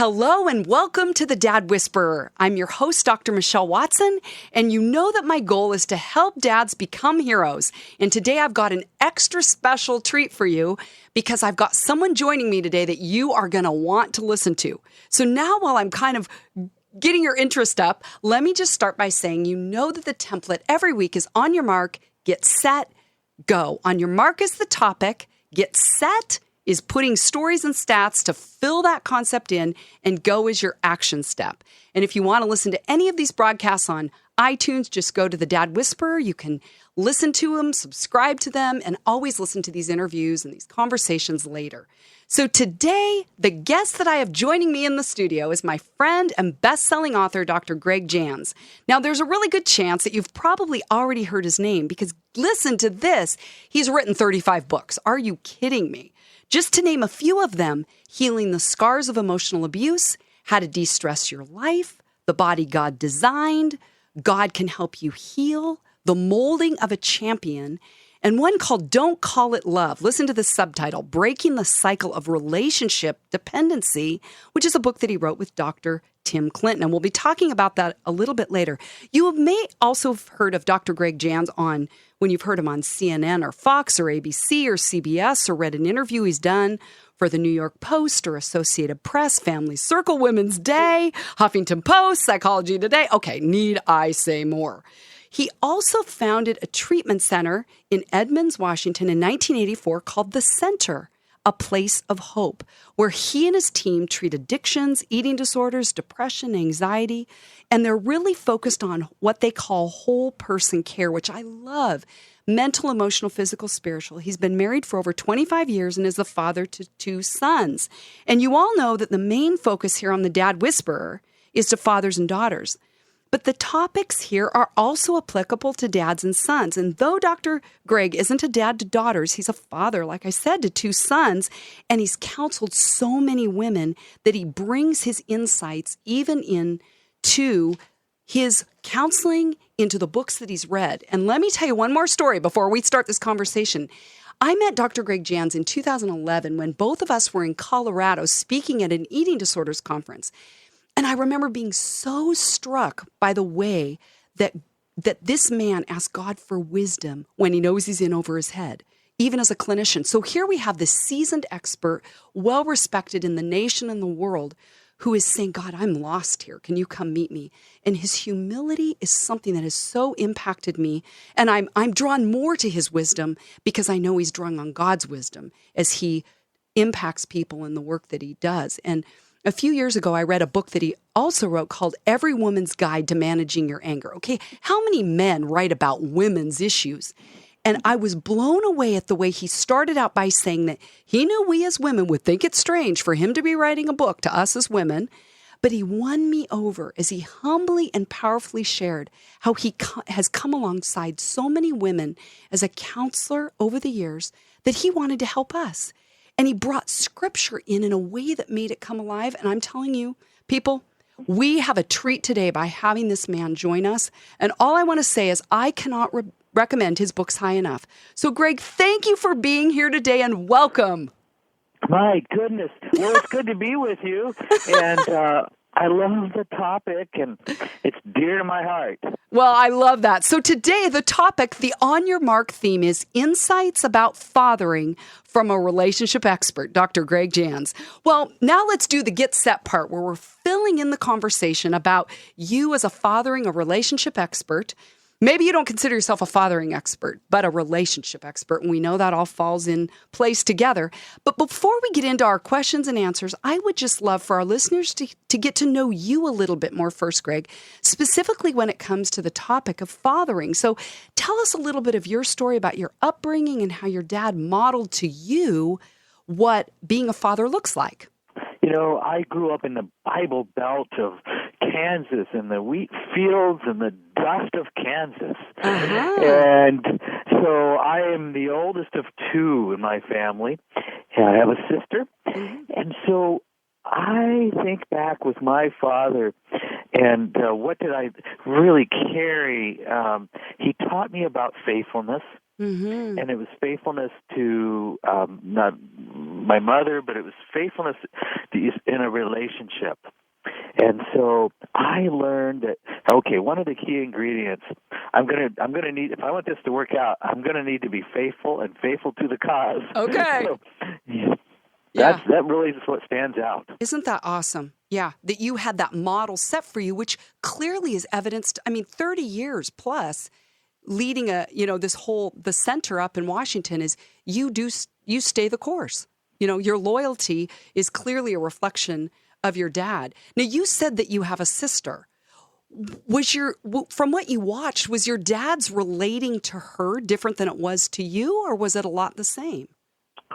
Hello and welcome to the Dad Whisperer. I'm your host, Dr. Michelle Watson, and you know that my goal is to help dads become heroes. And today I've got an extra special treat for you because I've got someone joining me today that you are going to want to listen to. So now while I'm kind of getting your interest up, let me just start by saying you know that the template every week is on your mark, get set, go. On your mark is the topic, get set is putting stories and stats to fill that concept in, and go is your action step. And if you want to listen to any of these broadcasts on iTunes, just go to the Dad Whisperer. You can listen to them, subscribe to them, and always listen to these interviews and these conversations later. So today, the guest that I have joining me in the studio is my friend and best-selling author, Dr. Greg Jans. Now, there's a really good chance that you've probably already heard his name because listen to this. He's written 35 books. Are you kidding me? Just to name a few of them: Healing the Scars of Emotional Abuse, How to De-Stress Your Life, The Body God Designed, God Can Help You Heal, The Molding of a Champion, and one called Don't Call It Love. Listen to the subtitle, Breaking the Cycle of Relationship Dependency, which is a book that he wrote with Dr. Tim Clinton. And we'll be talking about that a little bit later. You may also have heard of Dr. Greg Jans when you've heard him on CNN or Fox or ABC or CBS, or read an interview he's done for the New York Post or Associated Press, Family Circle, Women's Day, Huffington Post, Psychology Today. Okay, need I say more? He also founded a treatment center in Edmonds, Washington in 1984 called The Center, a place of hope, where he and his team treat addictions, eating disorders, depression, anxiety, and they're really focused on what they call whole person care, which I love. Mental, emotional, physical, spiritual. He's been married for over 25 years and is the father to 2 sons. And you all know that the main focus here on the Dad Whisperer is to fathers and daughters. But the topics here are also applicable to dads and sons. And though Dr. Greg isn't a dad to daughters, he's a father, like I said, to 2 sons. And he's counseled so many women that he brings his insights even into his counseling, into the books that he's read. And let me tell you one more story before we start this conversation. I met Dr. Greg Jans in 2011 when both of us were in Colorado speaking at an eating disorders conference. And I remember being so struck by the way that this man asked God for wisdom when he knows he's in over his head, even as a clinician. So here we have this seasoned expert, well-respected in the nation and the world, who is saying, God, I'm lost here. Can you come meet me? And his humility is something that has so impacted me. And I'm drawn more to his wisdom because I know he's drawing on God's wisdom as he impacts people in the work that he does. And a few years ago, I read a book that he also wrote called Every Woman's Guide to Managing Your Anger. Okay, how many men write about women's issues? And I was blown away at the way he started out by saying that he knew we as women would think it's strange for him to be writing a book to us as women, but he won me over as he humbly and powerfully shared how he has come alongside so many women as a counselor over the years that he wanted to help us. And he brought scripture in a way that made it come alive. And I'm telling you, people, we have a treat today by having this man join us. And all I want to say is I cannot recommend his books high enough. So, Greg, thank you for being here today and welcome. My goodness. Well, it's good to be with you. And I love the topic, and it's dear to my heart. Well, I love that. So today, the topic, the On Your Mark theme is Insights About Fathering from a Relationship Expert, Dr. Greg Jans. Well, now let's do the get set part where we're filling in the conversation about you as a relationship expert. Maybe you don't consider yourself a fathering expert, but a relationship expert, and we know that all falls in place together. But before we get into our questions and answers, I would just love for our listeners to get to know you a little bit more first, Greg, specifically when it comes to the topic of fathering. So tell us a little bit of your story about your upbringing and how your dad modeled to you what being a father looks like. You know, I grew up in the Bible Belt of Kansas and the wheat fields and the dust of Kansas. Uh-huh. And so I am the oldest of 2 in my family. And I have a sister. Mm-hmm. And so I think back with my father and what did I really carry? He taught me about faithfulness. And it was faithfulness to not my mother, but it was faithfulness in a relationship. And so I learned that, okay, one of the key ingredients I'm gonna need, if I want this to work out, I'm gonna need to be faithful and faithful to the cause. Okay. So, Yeah. that really is what stands out. Isn't that awesome? Yeah, that you had that model set for you, which clearly is evidenced. 30 years plus leading the center up in Washington is you stay the course. Your loyalty is clearly a reflection of your dad. Now, you said that you have a sister. From what you watched, was your dad's relating to her different than it was to you, or was it a lot the same?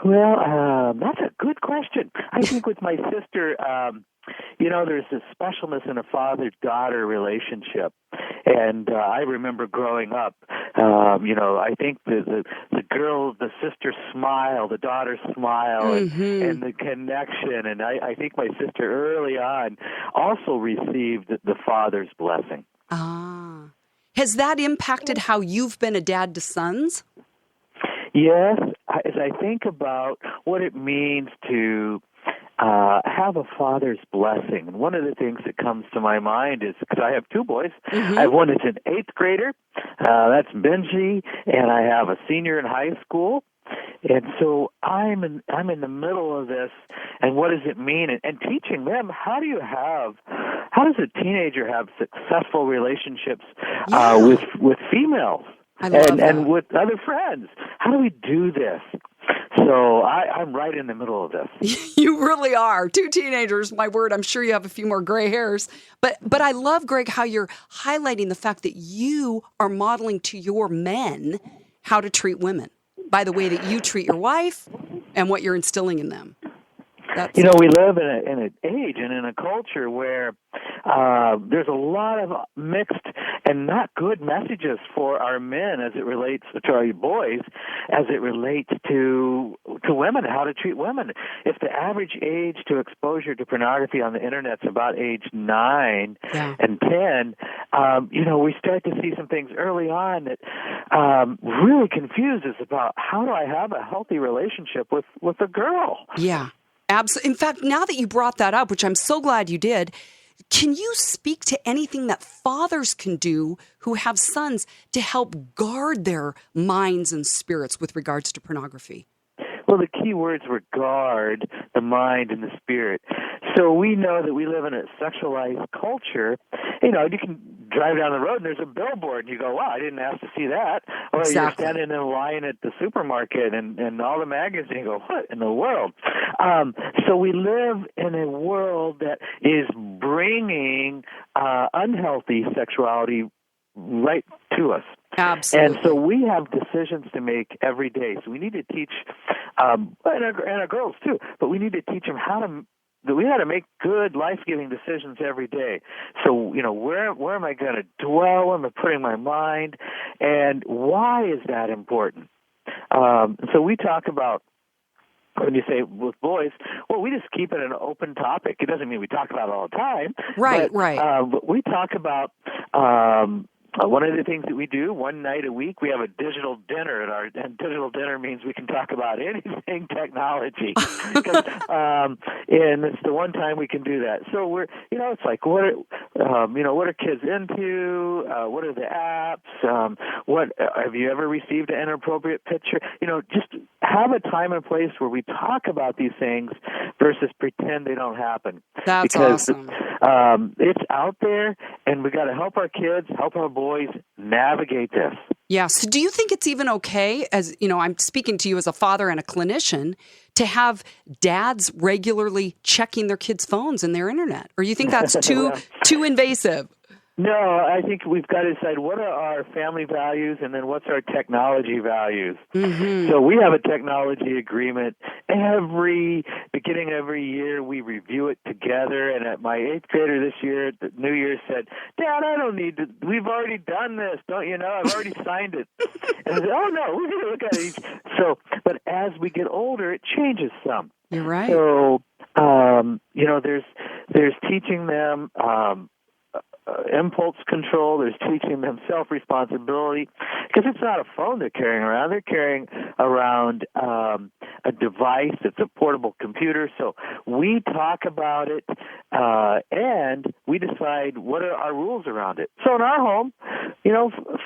Well, that's a good question. I think with my sister, there's this specialness in a father-daughter relationship. And I remember growing up, I think the sister smile, the daughter smile, and the connection. And I think my sister early on also received the father's blessing. Ah. Has that impacted how you've been a dad to sons? Yes, as I think about what it means to have a father's blessing. And one of the things that comes to my mind is, because I have two boys, I have one that's an 8th grader, that's Benji, and I have a senior in high school. And so I'm in the middle of this, and what does it mean? And teaching them, how does a teenager have successful relationships with females and with other friends? How do we do this? So I'm right in the middle of this. You really are. 2 teenagers, my word, I'm sure you have a few more gray hairs. But I love, Greg, how you're highlighting the fact that you are modeling to your men how to treat women by the way that you treat your wife and what you're instilling in them. We live in an age and in a culture where there's a lot of mixed and not good messages for our men as it relates to our boys, as it relates to women, how to treat women. If the average age to exposure to pornography on the internet's about age 9 and 10, we start to see some things early on that really confuse us about how do I have a healthy relationship with a girl. Yeah. Absolutely. In fact, now that you brought that up, which I'm so glad you did, can you speak to anything that fathers can do who have sons to help guard their minds and spirits with regards to pornography? Well, the key words were guard, the mind, and the spirit. So we know that we live in a sexualized culture. You can drive down the road and there's a billboard and you go, wow, I didn't ask to see that. Or you're standing in line at the supermarket and all the magazines, you go, what in the world? So we live in a world that is bringing unhealthy sexuality right to us. Absolutely. And so we have decisions to make every day. So we need to teach, and our girls too, but we need to teach them we got to make good, life-giving decisions every day. So, where am I going to dwell? Where am I putting my mind? And why is that important? So we talk about, when you say with boys, well, we just keep it an open topic. It doesn't mean we talk about it all the time. Right. But we talk about one of the things that we do one night a week, we have a digital dinner, and digital dinner means we can talk about anything technology. And it's the one time we can do that. So we're, it's like, what are kids into? What are the apps? What have you ever received an inappropriate picture? Just have a time and place where we talk about these things versus pretend they don't happen. That's because awesome. It's out there, and we got to help our kids, help our boys navigate this. Yeah. So do you think it's even okay, as I'm speaking to you as a father and a clinician, to have dads regularly checking their kids' phones and their internet? Or you think that's too invasive? No, I think we've got to decide what are our family values and then what's our technology values. Mm-hmm. So we have a technology agreement. Beginning every year, we review it together. And at my 8th grader this year, at the New Year, said, Dad, I don't need to. We've already done this. Don't you know? I've already signed it. And I said, oh, no, we're going to look at it. But as we get older, it changes some. You're right. So, there's teaching them impulse control. There's teaching them self-responsibility, because it's not a phone they're carrying around. They're carrying around a device that's a portable computer. So we talk about it, and we decide what are our rules around it. So in our home,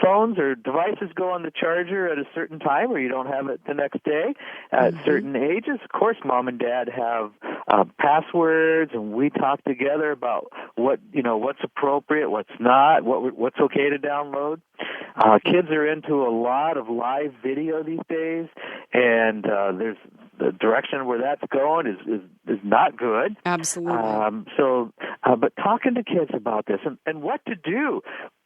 phones or devices go on the charger at a certain time, or you don't have it the next day. At certain ages, of course, mom and dad have passwords, and we talk together about what's appropriate, what's not, what's okay to download. Kids are into a lot of live video these days, and there's the direction where that's going is not good. Absolutely. But talking to kids about this and what to do,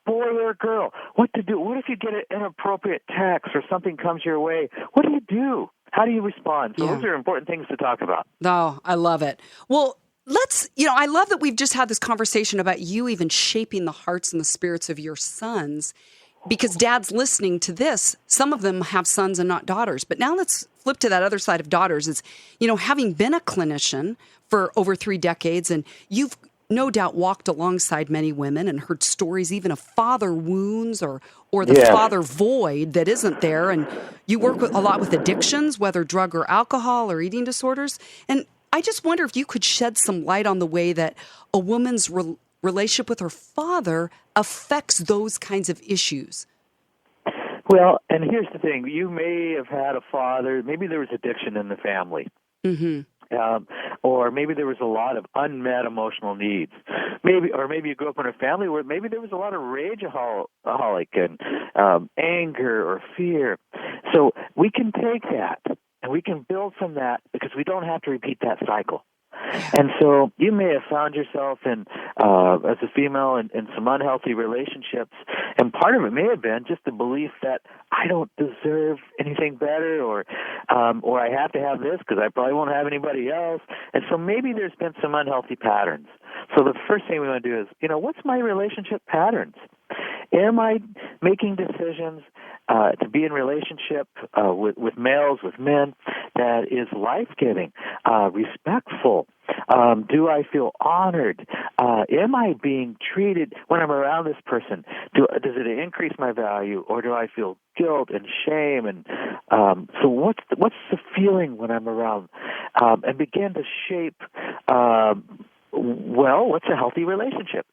boy or girl, what to do. What if you get an inappropriate text or something comes your way? What do you do? How do you respond? So those are important things to talk about. Oh, I love it. Well, I love that we've just had this conversation about you even shaping the hearts and the spirits of your sons, because dads listening to this, some of them have sons and not daughters. But now let's flip to that other side of daughters is, having been a clinician for over 3 decades, and you've no doubt walked alongside many women and heard stories even of father wounds or the father void that isn't there. And you work a lot with addictions, whether drug or alcohol or eating disorders. And I just wonder if you could shed some light on the way that a woman's relationship with her father affects those kinds of issues. Well, and here's the thing. You may have had a father, maybe there was addiction in the family. Mm-hmm. Or maybe there was a lot of unmet emotional needs. Maybe you grew up in a family where maybe there was a lot of rageaholic and anger or fear. So we can take that and we can build from that, because we don't have to repeat that cycle. And so you may have found yourself as a female in some unhealthy relationships, and part of it may have been just the belief that I don't deserve anything better, or I have to have this because I probably won't have anybody else. And so maybe there's been some unhealthy patterns. So the first thing we want to do is, what's my relationship patterns? Am I making decisions to be in relationship with males, with men, that is life-giving, respectful? Do I feel honored? Am I being treated, when I'm around this person, does it increase my value, or do I feel guilt and shame? And so what's the feeling when I'm around? And begin to shape, what's a healthy relationship?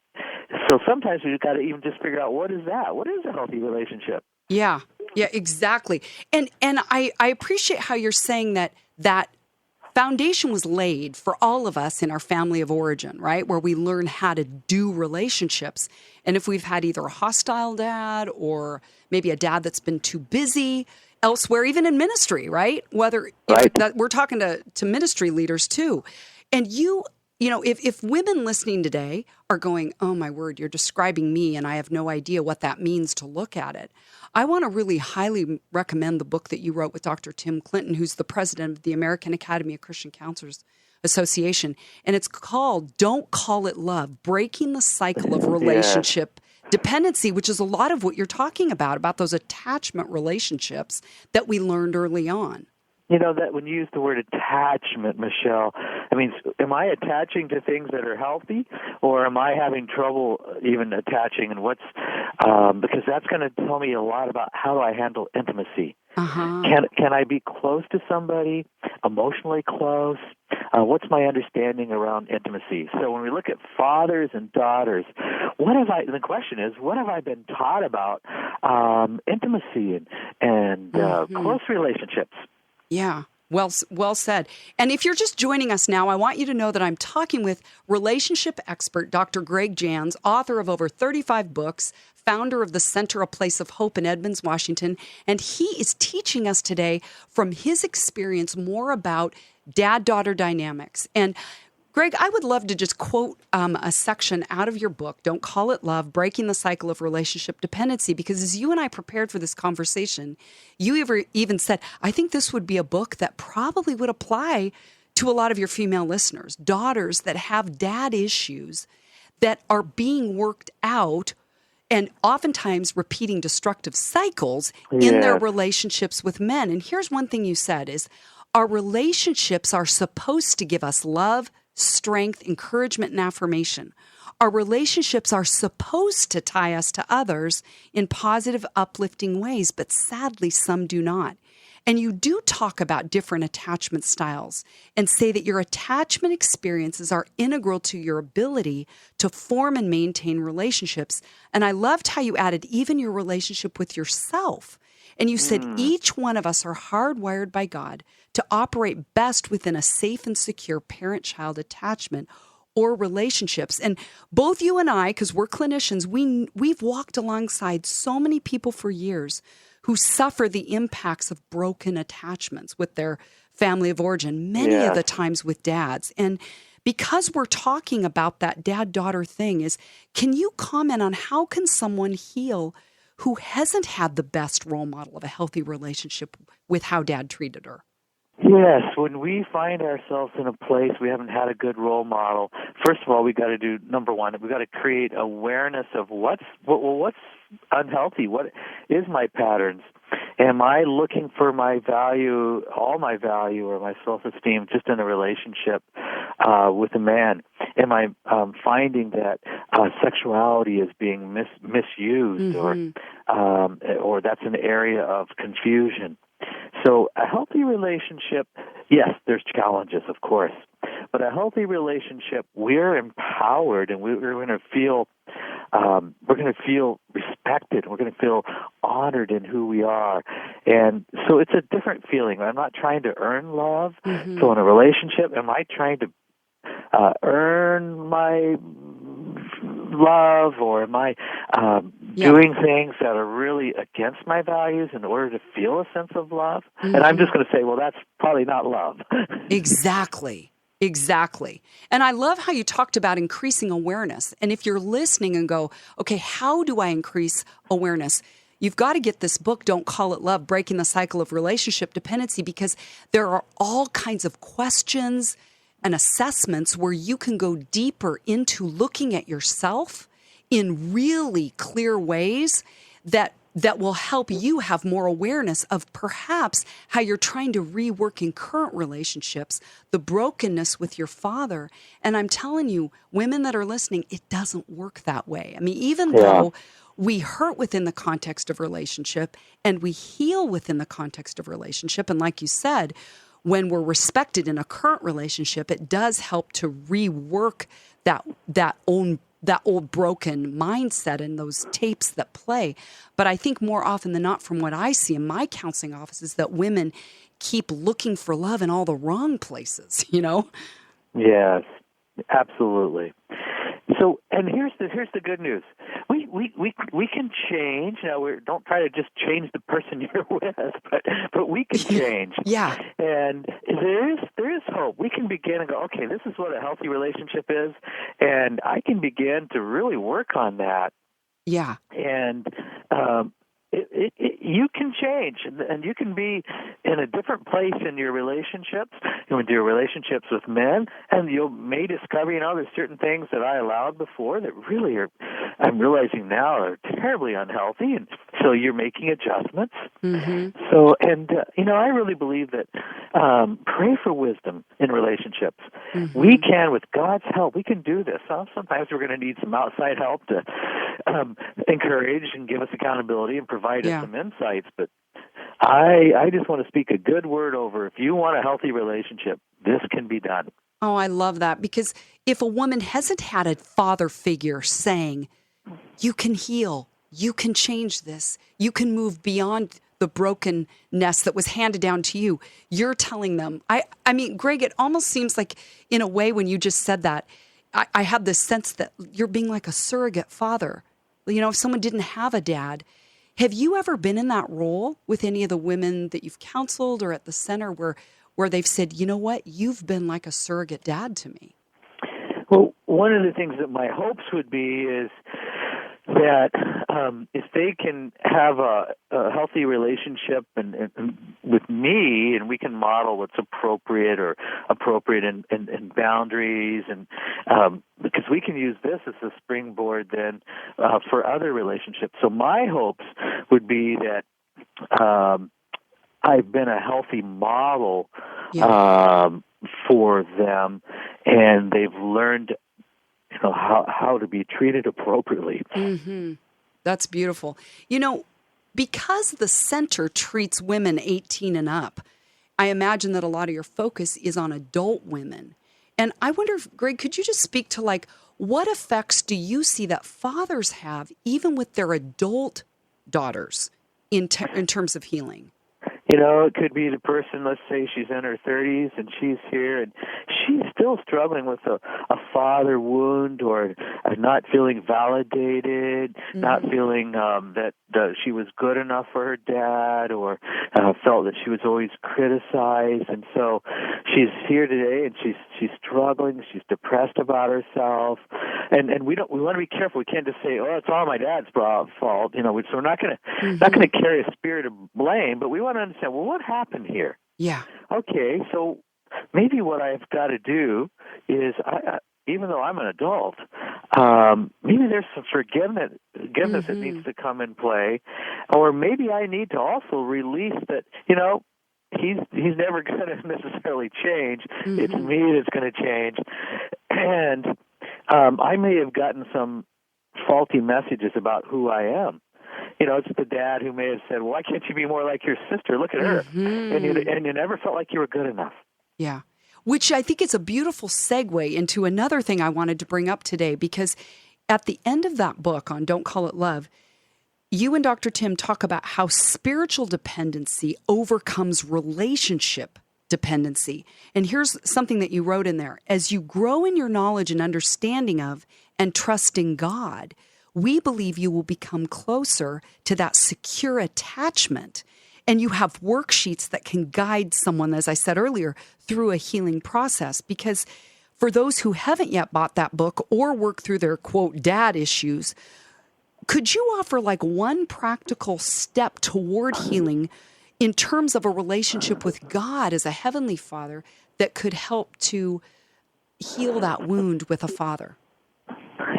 So sometimes we've got to even just figure out, what is that? What is a healthy relationship? Yeah, exactly. And I appreciate how you're saying that foundation was laid for all of us in our family of origin, right? Where we learn how to do relationships. And if we've had either a hostile dad or maybe a dad that's been too busy elsewhere, even in ministry, right? That we're talking to ministry leaders too. And if women listening today are going, oh my word, you're describing me and I have no idea what that means to look at it, I want to really highly recommend the book that you wrote with Dr. Tim Clinton, who's the president of the American Academy of Christian Counselors Association. And it's called Don't Call It Love, Breaking the Cycle of Relationship Dependency, which is a lot of what you're talking about those attachment relationships that we learned early on. That when you use the word attachment, Michelle, I mean, am I attaching to things that are healthy, or am I having trouble even attaching? And because that's going to tell me a lot about how do I handle intimacy. Uh-huh. Can I be close to somebody, emotionally close? What's my understanding around intimacy? So when we look at fathers and daughters, the question is, what have I been taught about intimacy and close relationships? Yeah, well said. And if you're just joining us now, I want you to know that I'm talking with relationship expert Dr. Greg Jans, author of over 35 books, founder of the Center, A Place of Hope in Edmonds, Washington. And he is teaching us today from his experience more about dad-daughter dynamics. And Greg, I would love to just quote a section out of your book, Don't Call It Love, Breaking the Cycle of Relationship Dependency, because as you and I prepared for this conversation, you even said, I think this would be a book that probably would apply to a lot of your female listeners, daughters that have dad issues that are being worked out and oftentimes repeating destructive cycles in their relationships with men. And here's one thing you said is, our relationships are supposed to give us love, strength, encouragement, and affirmation. Our relationships are supposed to tie us to others in positive, uplifting ways, but sadly, some do not. And you do talk about different attachment styles and say that your attachment experiences are integral to your ability to form and maintain relationships. And I loved how you added even your relationship with yourself. And you said each one of us are hardwired by God to operate best within a safe and secure parent-child attachment or relationships. And both you and I, because we're clinicians, we've walked alongside so many people for years who suffer the impacts of broken attachments with their family of origin, many of the times with dads. And because we're talking about that dad-daughter thing, can you comment on how can someone heal who hasn't had the best role model of a healthy relationship with how dad treated her? Yes, when we find ourselves in a place we haven't had a good role model, first of all, we got to do number one. We got to create awareness of what's unhealthy. What is my patterns? Am I looking for my value, all my value, or my self-esteem, just in a relationship with a man? Am I finding that sexuality is being misused, or that's an area of confusion? So a healthy relationship, yes, there's challenges, of course, but a healthy relationship, we're empowered, and we're going to feel respected. We're going to feel honored in who we are, and so it's a different feeling. I'm not trying to earn love. So in a relationship, am I trying to earn my love, or am I doing things that are really against my values in order to feel a sense of love? And I'm just going to say, well, that's probably not love. Exactly. And I love how you talked about increasing awareness. And if you're listening and go, okay, how do I increase awareness? You've got to get this book, Don't Call It Love, Breaking the Cycle of Relationship Dependency, because there are all kinds of questions and assessments where you can go deeper into looking at yourself in really clear ways that will help you have more awareness of perhaps how you're trying to rework in current relationships, the brokenness with your father. And I'm telling you, women that are listening, it doesn't work that way. I mean, even though we hurt within the context of relationship and we heal within the context of relationship, and like you said, when we're respected in a current relationship, it does help to rework that old broken mindset and those tapes that play. But I think more often than not, from what I see in my counseling office, is that women keep looking for love in all the wrong places, you know? Yes, absolutely. So, and here's the good news. We can change. Now, don't try to just change the person you're with, but we can change. Yeah. And there is hope. We can begin and go, okay, this is what a healthy relationship is, and I can begin to really work on that. Yeah. And you can change, and you can be in a different place in your relationships, with your relationships with men, and you may discover, there's certain things that I allowed before that really I'm realizing now are terribly unhealthy, and so you're making adjustments. So, and I really believe that pray for wisdom in relationships. We can, with God's help, we can do this. Sometimes we're going to need some outside help to encourage and give us accountability and provide us some insights, but I just want to speak a good word over. If you want a healthy relationship, this can be done. Oh, I love that, because if a woman hasn't had a father figure saying, you can heal, you can change this, you can move beyond the brokenness that was handed down to you, you're telling them. I mean, Greg, it almost seems like, in a way, when you just said that, I have this sense that you're being like a surrogate father. If someone didn't have a dad. Have you ever been in that role with any of the women that you've counseled or at the center where they've said, you know what, you've been like a surrogate dad to me? Well, one of the things that my hopes would be is that if they can have a healthy relationship and with me, and we can model what's appropriate in boundaries, and because we can use this as a springboard then for other relationships. So my hopes would be that I've been a healthy model for them, and they've learned, how to be treated appropriately. Mm-hmm. That's beautiful. Because the center treats women 18 and up, I imagine that a lot of your focus is on adult women. And I wonder, Greg, could you just speak to what effects do you see that fathers have even with their adult daughters in terms of healing? It could be the person, let's say she's in her 30s and she's here and she's still struggling with a father wound or not feeling validated, not feeling that she was good enough for her dad, or felt that she was always criticized. And so she's here today and she's struggling, she's depressed about herself. And we want to be careful. We can't just say, "Oh, it's all my dad's fault." So we're not going to carry a spirit of blame, but we want to understand, well, what happened here? Yeah. Okay, so maybe what I've got to do is, even though I'm an adult, maybe there's some forgiveness that needs to come in play, or maybe I need to also release that, he's never going to necessarily change. It's me that's going to change. And I may have gotten some faulty messages about who I am. It's the dad who may have said, "Well, why can't you be more like your sister? Look at her." And you never felt like you were good enough. Yeah. Which I think is a beautiful segue into another thing I wanted to bring up today, because at the end of that book on Don't Call It Love, you and Dr. Tim talk about how spiritual dependency overcomes relationship dependency. And here's something that you wrote in there. As you grow in your knowledge and understanding of and trusting God, we believe you will become closer to that secure attachment. And you have worksheets that can guide someone, as I said earlier, through a healing process. Because for those who haven't yet bought that book or worked through their, quote, dad issues, could you offer one practical step toward healing in terms of a relationship with God as a heavenly Father that could help to heal that wound with a father?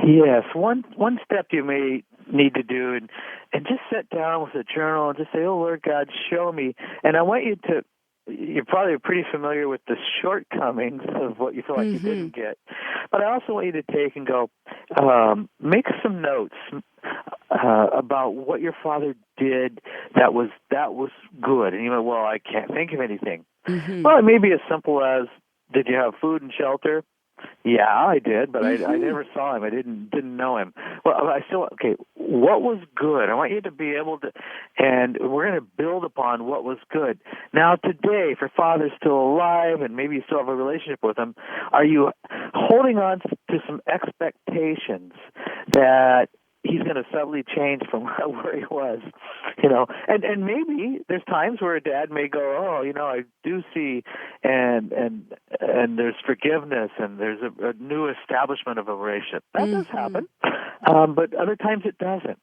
Yes, one step you may need to do, and just sit down with a journal and just say, "Oh, Lord God, show me." And I want you to, you're probably pretty familiar with the shortcomings of what you feel like you didn't get. But I also want you to take and go, make some notes about what your father did that was good. And you go, "Well, I can't think of anything." Well, it may be as simple as, did you have food and shelter? Yeah, I did, but I never saw him. I didn't know him. Well, what was good? I want you to be able to, and we're going to build upon what was good. Now, today, for fathers still alive, and maybe you still have a relationship with them, are you holding on to some expectations that he's going to suddenly change from where he was, and maybe there's times where a dad may go, "Oh, I do see," and there's forgiveness and there's a new establishment of a relationship. That does happen, but other times it doesn't.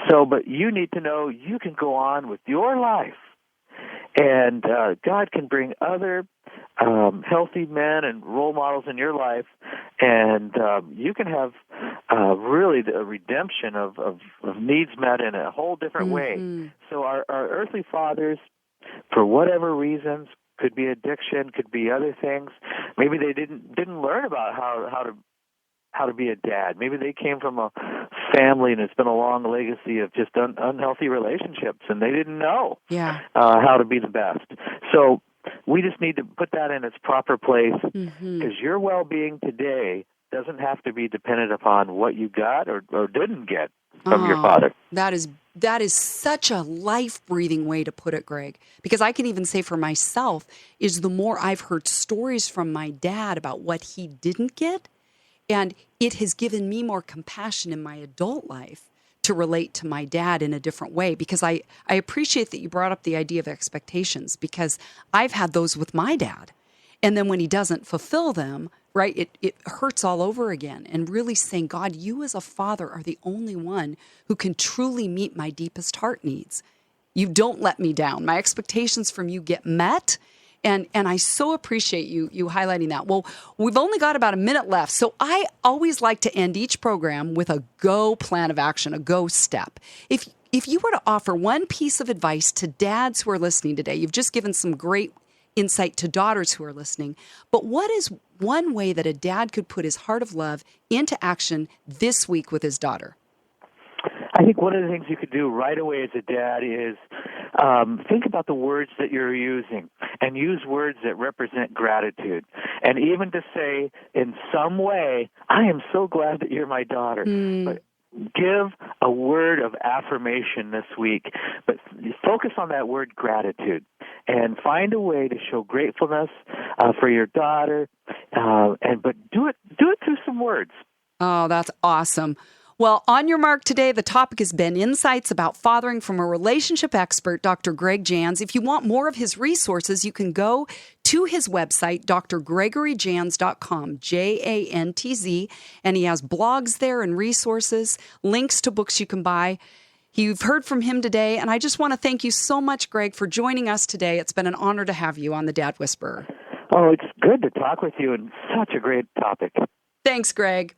So, but you need to know you can go on with your life, and God can bring other healthy men and role models in your life, and you can have really a redemption of needs met in a whole different way. So our earthly fathers, for whatever reasons, could be addiction, could be other things. Maybe they didn't learn about how to be a dad. Maybe they came from a family and it's been a long legacy of just unhealthy relationships, and they didn't know how to be the best. So we just need to put that in its proper place, because your well-being today doesn't have to be dependent upon what you got or didn't get from your father. That is such a life-breathing way to put it, Greg, because I can even say for myself is the more I've heard stories from my dad about what he didn't get, and it has given me more compassion in my adult life to relate to my dad in a different way, because I appreciate that you brought up the idea of expectations, because I've had those with my dad. And then when he doesn't fulfill them, right, it hurts all over again. And really saying, God, you as a father are the only one who can truly meet my deepest heart needs. You don't let me down. My expectations from you get met. And I so appreciate you highlighting that. Well, we've only got about a minute left. So I always like to end each program with a go plan of action, a go step. If you were to offer one piece of advice to dads who are listening today, you've just given some great insight to daughters who are listening. But what is one way that a dad could put his heart of love into action this week with his daughter? I think one of the things you could do right away as a dad is think about the words that you're using and use words that represent gratitude. And even to say in some way, I am so glad that you're my daughter. But give a word of affirmation this week, but focus on that word gratitude and find a way to show gratefulness for your daughter. But do it through some words. Oh, that's awesome. Well, on your mark today, the topic has been insights about fathering from a relationship expert, Dr. Greg Jans. If you want more of his resources, you can go to his website, drgregoryjans.com, Jantz, and he has blogs there and resources, links to books you can buy. You've heard from him today, and I just want to thank you so much, Greg, for joining us today. It's been an honor to have you on The Dad Whisperer. Oh, it's good to talk with you, and such a great topic. Thanks, Greg.